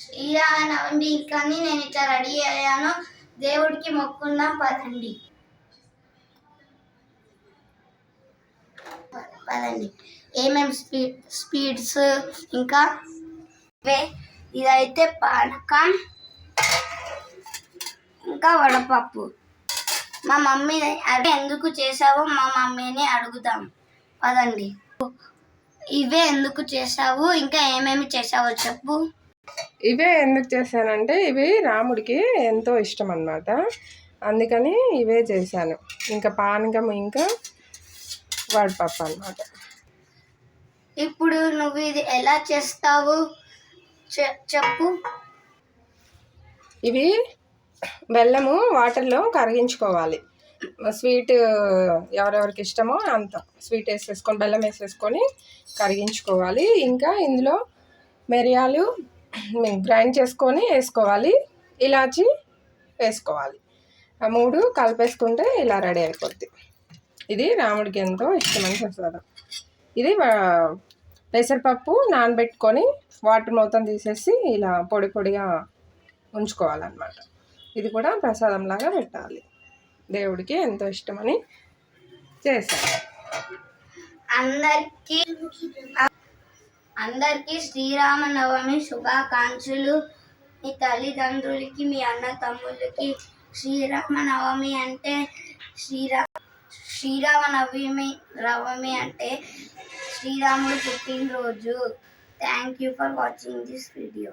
శ్రీరామనవమి కానీ నేను ఇట్లా రెడీ అయ్యాను. దేవుడికి మొక్కుందాం పదండి. ఏమేమి స్వీట్స్ ఇంకా ఇదైతే పానకం ఇంకా వడపప్పు. మా మమ్మీ అదే ఎందుకు చేసావో మా మమ్మీని అడుగుదాం పదండి. ఇవే ఎందుకు చేసావు, ఇంకా ఏమేమి చేసావో చెప్పు. ఇవే ఎందుకు చేశానంటే ఇవి రాముడికి ఎంతో ఇష్టం అన్నమాట, అందుకని ఇవే చేశాను. ఇంకా పానకం ఇంకా వడపప్పు అన్నమాట. ఇప్పుడు నువ్వు ఇది ఎలా చేస్తావు చెప్పు. ఇవి బెల్లము వాటర్లో కరిగించుకోవాలి. స్వీట్ ఎవరెవరికి ఇష్టమో అంత స్వీట్ వేసేసుకొని బెల్లం వేసేసుకొని కరిగించుకోవాలి. ఇంకా ఇందులో మిరియాలు గ్రైండ్ చేసుకొని వేసుకోవాలి, ఇలాచి వేసుకోవాలి. ఆ మూడు కలిపేసుకుంటే ఇలా రెడీ అయిపోద్ది. ఇది రాముడికి ఎంతో ఇష్టమైన ప్రసాదం. ఇది పెసరపప్పు నానబెట్టుకొని వాటర్ మొత్తం తీసేసి ఇలా పొడి పొడిగా ఉంచుకోవాలన్నమాట. ఇది కూడా ప్రసాదంలాగా పెట్టాలి, దేవుడికి ఎంతో ఇష్టమని చేశాను. అందరికీ శ్రీరామనవమి శుభాకాంక్షలు. మీ తల్లిదండ్రులకి, మీ అన్న తమ్ముళ్ళకి. శ్రీరామనవమి అంటే శ్రీరామనవమి అంటే శ్రీరాముడు పుట్టినరోజు. Thank you for watching this video.